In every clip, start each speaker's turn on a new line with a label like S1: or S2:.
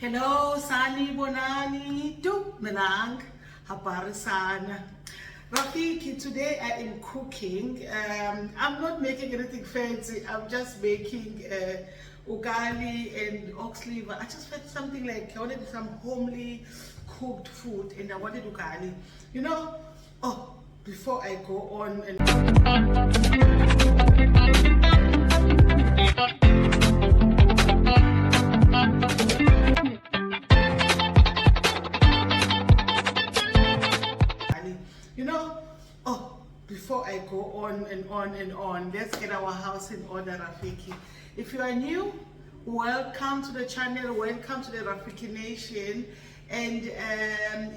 S1: Hello, Sani Bonani, Du Melang, Haparisana. Rafiki, today I am cooking. I'm not making anything fancy, I'm just making ugali and ox liver. I just felt something like I wanted some homely cooked food and I wanted ugali. Before I go on before I go on and on and on, let's get our house in order, Rafiki. If you are new, welcome to the channel, welcome to the Rafiki Nation. And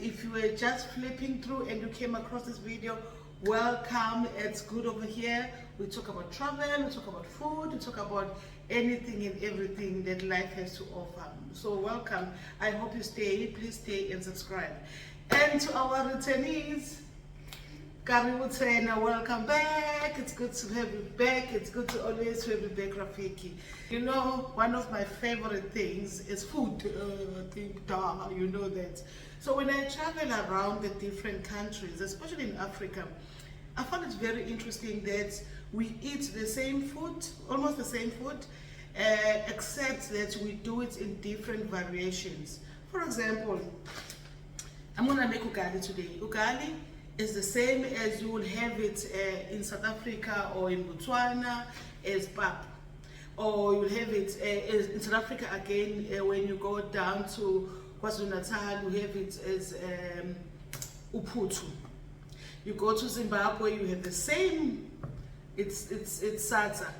S1: if you were just flipping through and you came across this video, welcome. It's good over here. We talk about travel, we talk about food, we talk about anything and everything that life has to offer. So welcome. I hope you stay. Please stay and subscribe. And to our returnees, welcome back. It's good to have you back. It's good to always have you back, Rafiki. You know, one of my favorite things is food. You know that. So when I travel around the different countries, especially in Africa, I find it very interesting that we eat the same food, almost the same food, except that we do it in different variations. For example, I'm gonna make ugali today. Ugali is the same as you will have it in South Africa or in Botswana as pap, or you will have it in South Africa again when you go down to KwaZulu-Natal, you have it as uphuthu. You go to Zimbabwe, you have the same, it's sadza.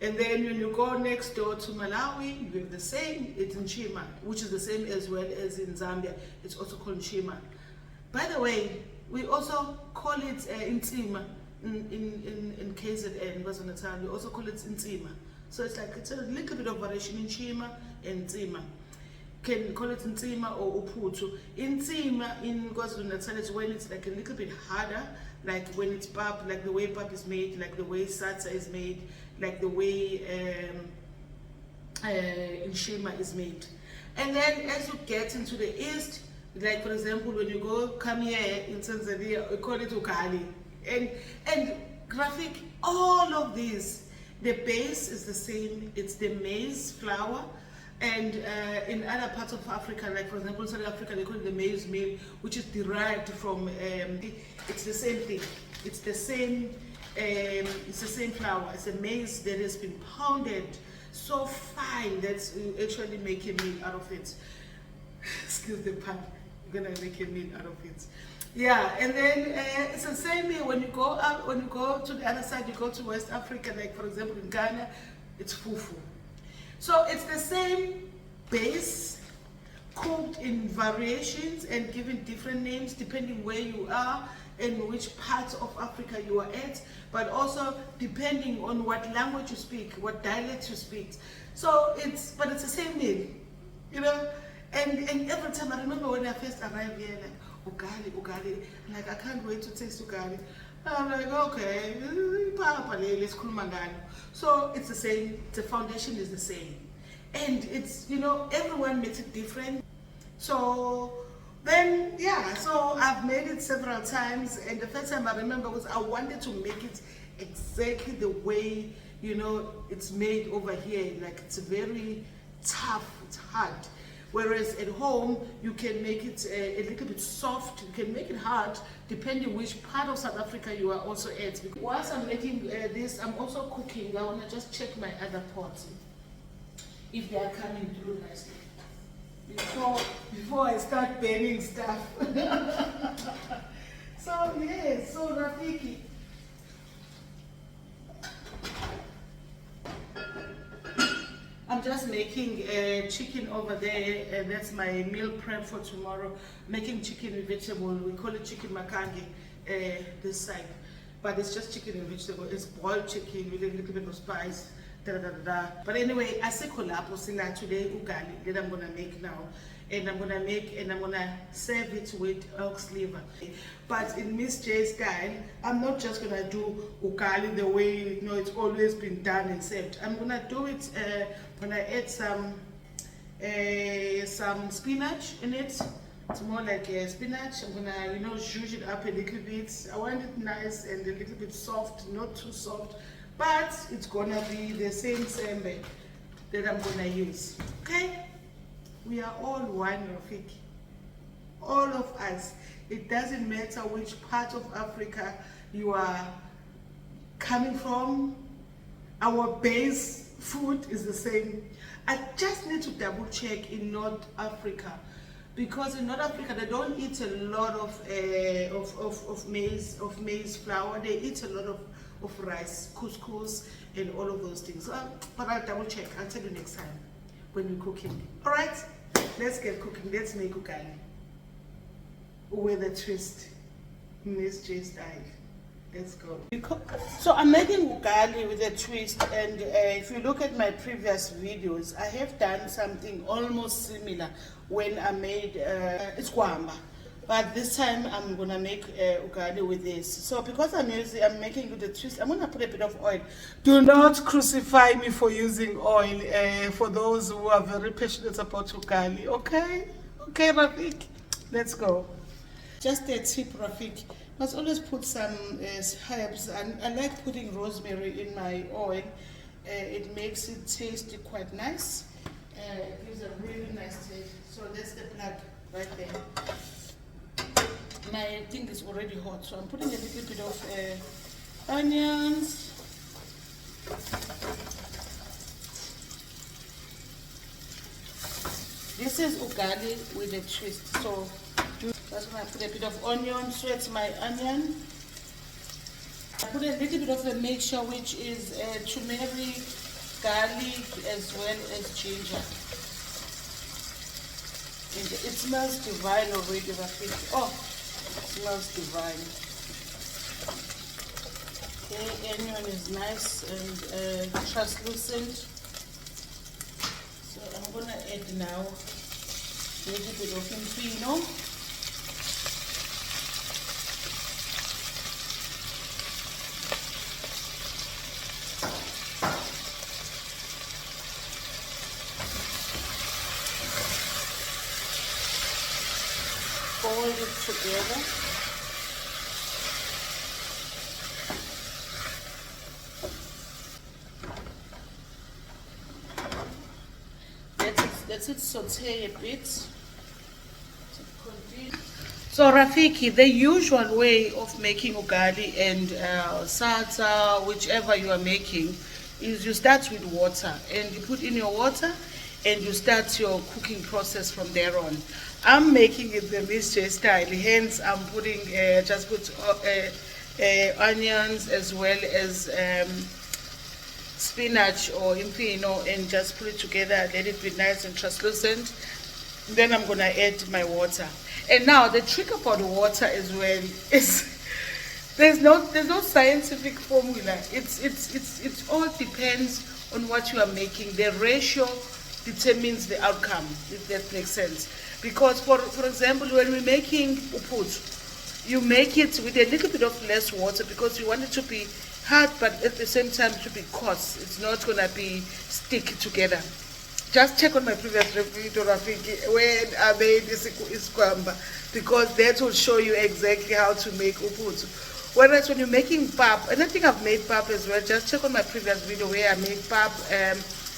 S1: And then when you go next door to Malawi, you have the same, it's nchima, which is the same as well as in Zambia, it's also called nchima. By the way, we also call it intima in KZN, KwaZulu-Natal. We also call it intima. So it's a little bit of variation in Chima and Ntima. Can call it intima or uputu. Intima in KwaZulu-Natal is when it's like a little bit harder, like when it's pap, like the way pap is made, like the way satsa is made, like the way nchima is made. And then as you get into the east, like for example, when you come here in Tanzania, we call it ugali. And graphic, all of these, the base is the same. It's the maize flour. And in other parts of Africa, like for example, in South Africa, they call it the maize meal, which is derived from. It's the same thing. It's the same. It's the same flour. It's a maize that has been pounded so fine that you actually make a meal out of it. Excuse the pun. You're gonna make a meal out of it. Yeah, and then it's the same here when you go up, when you go to the other side, you go to West Africa, like for example in Ghana, it's fufu. So it's the same base, cooked in variations and given different names depending where you are and which parts of Africa you are at, but also depending on what language you speak, what dialect you speak. So it's the same meal, you know. And every time I remember when I first arrived here, like ugali, like I can't wait to taste ugali. I'm like, okay, let's cool mangano. So it's the same, the foundation is the same. And it's, you know, everyone makes it different. So then, yeah, so I've made it several times. And the first time I remember was I wanted to make it exactly the way, you know, it's made over here. Like it's very tough, it's hard. Whereas at home, you can make it a little bit soft, you can make it hard, depending which part of South Africa you are also at. Whilst I'm making this, I'm also cooking. I want to just check my other pots, if they are coming through nicely, before I start burning stuff. So yes, so Rafiki, I'm just making chicken over there, and that's my meal prep for tomorrow. Making chicken and vegetable. We call it chicken makange this side, but it's just chicken and vegetable. It's boiled chicken with a little bit of spice. But anyway, I say kolapo sila today ugali that I'm gonna make now, and I'm gonna serve it with ox liver. But in Miss J style, I'm not just gonna do ugali the way it's always been done and served. I'm gonna do it when I add some some spinach in it. It's more like a spinach. I'm gonna, zhuzh it up a little bit. I want it nice and a little bit soft, not too soft, but it's gonna be the same sembe that I'm gonna use. Okay? We are all one, Rafiki. All of us. It doesn't matter which part of Africa you are coming from. Our base food is the same. I just need to double check in North Africa, because in North Africa they don't eat a lot of maize flour. They eat a lot of rice, couscous, and all of those things. But I'll double check. I'll tell you next time when we're cooking. All right, let's get cooking. Let's make ugali with a twist in this J style. Let's go. So I'm making ugali with a twist, and if you look at my previous videos, I have done something almost similar when I made iskwamba, but this time I'm gonna make ugali with this. So because I'm making with a twist, I'm gonna put a bit of oil. Do not crucify me for using oil. For those who are very passionate about ugali, okay? Okay, Rafik, let's go. Just a tip, Rafik. Must always put some herbs, and I like putting rosemary in my oil. It makes it taste quite nice. It gives a really nice taste. So that's the plug right there. My thing is already hot, so I'm putting a little bit of onions. This is ugali with a twist. So that's when I put a bit of onion, sweat my onion. I put a little bit of a mixture, which is turmeric, garlic, as well as ginger. And it smells divine already, Rafiki. Oh, it smells divine. Okay, onion is nice and translucent. So I'm gonna add now a little bit of impino. Fold it together. Let it saute a bit. So Rafiki, the usual way of making ugali and salsa, whichever you are making, is you start with water and you put in your water and you start your cooking process from there on. I'm making it the Miss J style, hence I'm putting just put onions as well as spinach or impino, and just put it together, let it be nice and translucent. Then I'm gonna add my water. And now the trick about the water as well is there's no scientific formula. It all depends on what you are making. The ratio determines the outcome, if that makes sense. Because for example, when we're making uput, you make it with a little bit of less water because you want it to be hard, but at the same time to be coarse. It's not gonna be sticky together. Just check on my previous video, Rafiki, when I made this iskwamba, because that will show you exactly how to make uput. Whereas when you're making pap, and I think I've made pap as well, just check on my previous video where I made pap.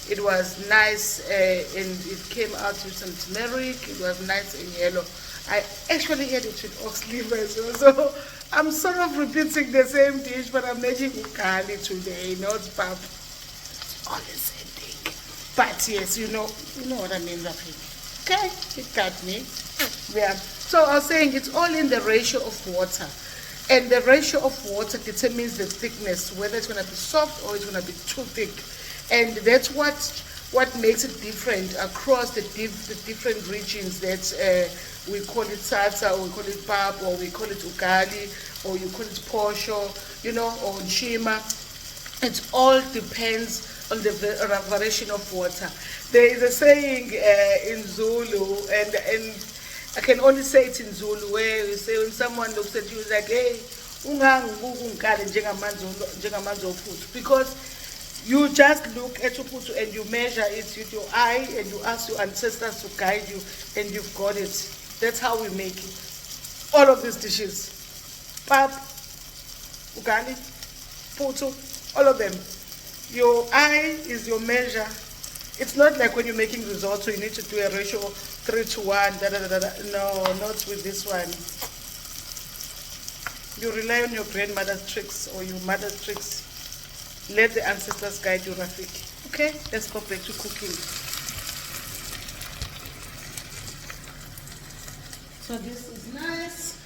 S1: It was nice and it came out with some turmeric. It was nice and yellow. I actually had it with ox liver as well. So I'm sort of repeating the same dish, but I'm making ugali today, not pap. It's all the same thing. But yes, you know what I mean, Rafiki. Okay, it got me. Yeah. So I was saying it's all in the ratio of water. And the ratio of water determines the thickness, whether it's going to be soft or it's going to be too thick. And that's what makes it different across the different regions that we call it salsa, or we call it pap, or we call it ugali, or you call it posho, or nshima. It all depends on the variation of water. There is a saying in Zulu, and I can only say it in Zulu, where you say when someone looks at you like, hey, ungangibuka ugali njengamanzi ophuthu, because You just look at Uputu and you measure it with your eye and you ask your ancestors to guide you and you've got it. That's how we make it. All of these dishes. Pap, ugali, putu, all of them. Your eye is your measure. It's not like when you're making risotto, you need to do a ratio 3:1, da da da da. No, not with this one. You rely on your grandmother's tricks or your mother's tricks. Let the ancestors guide you, Rafik. Okay, let's go back to cooking. So this is nice.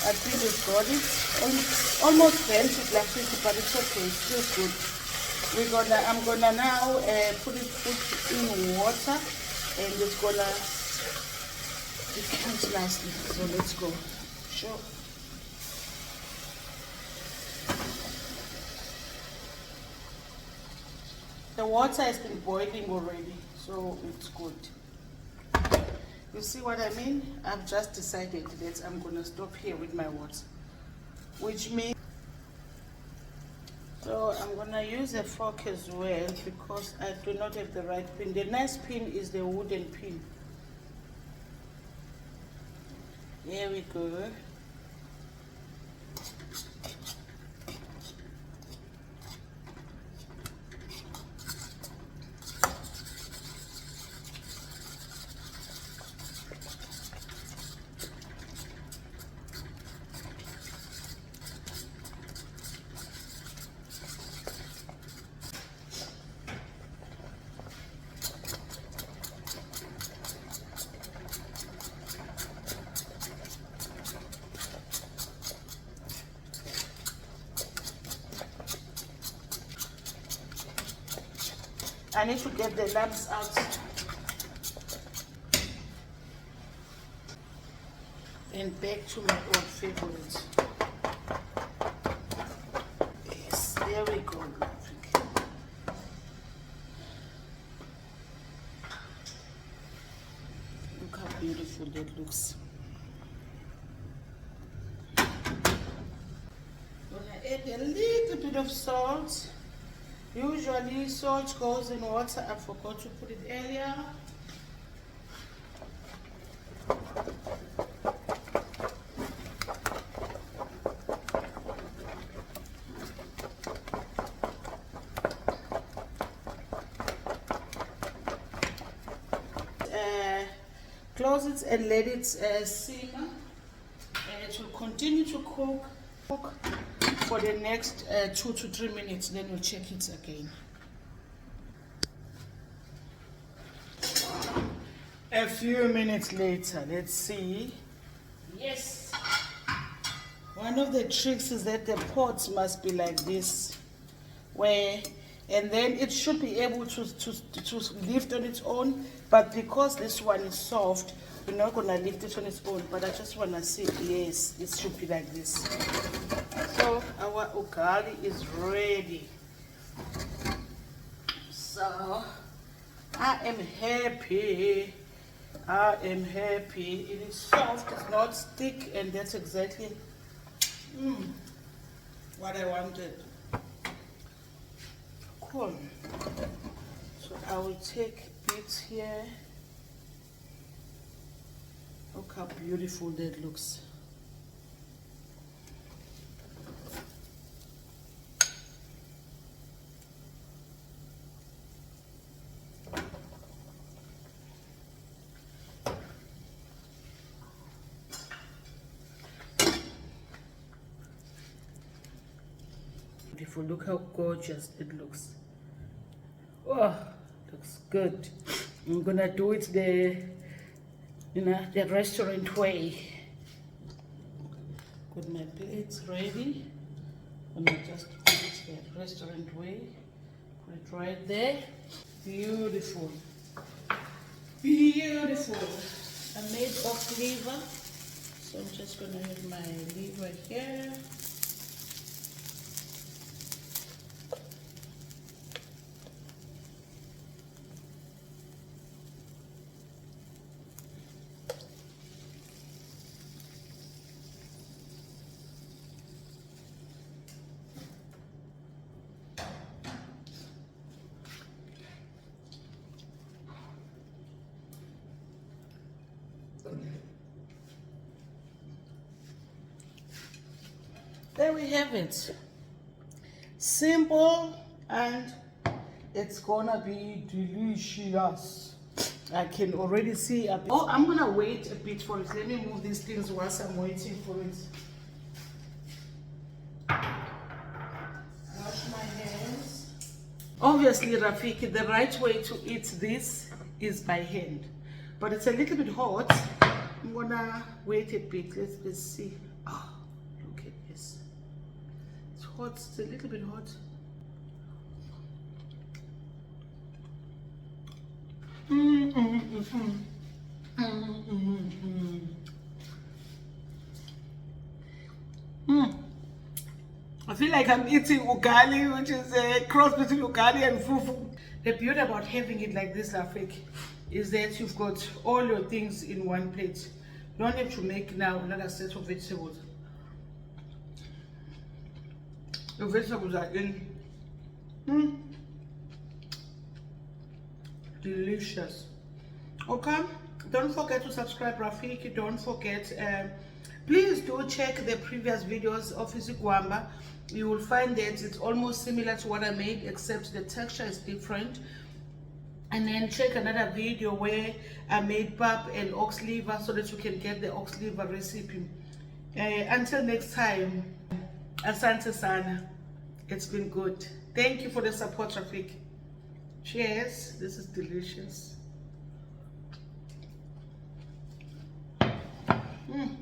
S1: I think we've got it. Almost bent it like this, but it's okay. It's still good. I'm gonna now put it in water, and it's gonna decant nicely. So let's go. Sure. The water has been boiling already, so it's good. You see what I mean? I've just decided that I'm gonna stop here with my water, which means, so I'm gonna use a fork as well because I do not have the right pin. The nice pin is the wooden pin. There we go. I need to get the lumps out. And back to my old favorite. Yes, there we go. Look how beautiful that looks. Gonna add a little bit of salt. Usually salt goes in water. I forgot to put it earlier. Close it and let it simmer, and it will continue to cook for the next 2 to 3 minutes. Then we'll check it again. A few minutes later, let's see. Yes. One of the tricks is that the pot must be like this, and then it should be able to lift on its own, but because this one is soft, we're not gonna lift it on its own. But I just wanna see, yes, it should be like this. So our ugali is ready. So I am happy. It is soft, it's not thick, and that's exactly what I wanted. Cool. So I will take bits here. Look how beautiful that looks. Beautiful. Look how gorgeous it looks. Oh, looks good. I'm gonna do it the restaurant way. Got my plates ready. I'm gonna just put it the restaurant way. Put it right there. Beautiful. Beautiful. I made off liver, so I'm just gonna have my liver here. There we have it. Simple, and it's gonna be delicious. I can already see a bit. Oh, I'm gonna wait a bit for it. Let me move these things whilst I'm waiting for it. Wash my hands. Obviously, Rafiki, the right way to eat this is by hand, but it's a little bit hot. I'm gonna wait a bit. Let's see. Oh, look at this. It's hot. It's a little bit hot. I feel like I'm eating ugali, which is a cross between ugali and fufu. The beauty about having it like this, Rafik, is that you've got all your things in one plate. You don't have to make now another set of vegetables. The vegetables are in. Delicious. Okay, don't forget to subscribe, Rafiki. Don't forget, please do check the previous videos of Isigwamba. You will find that it's almost similar to what I made, except the texture is different. And then check another video where I made pap and ox liver, so that you can get the ox liver recipe. Until next time, asante sana. It's been good. Thank you for the support, Rafiki. Cheers. This is delicious. Mm.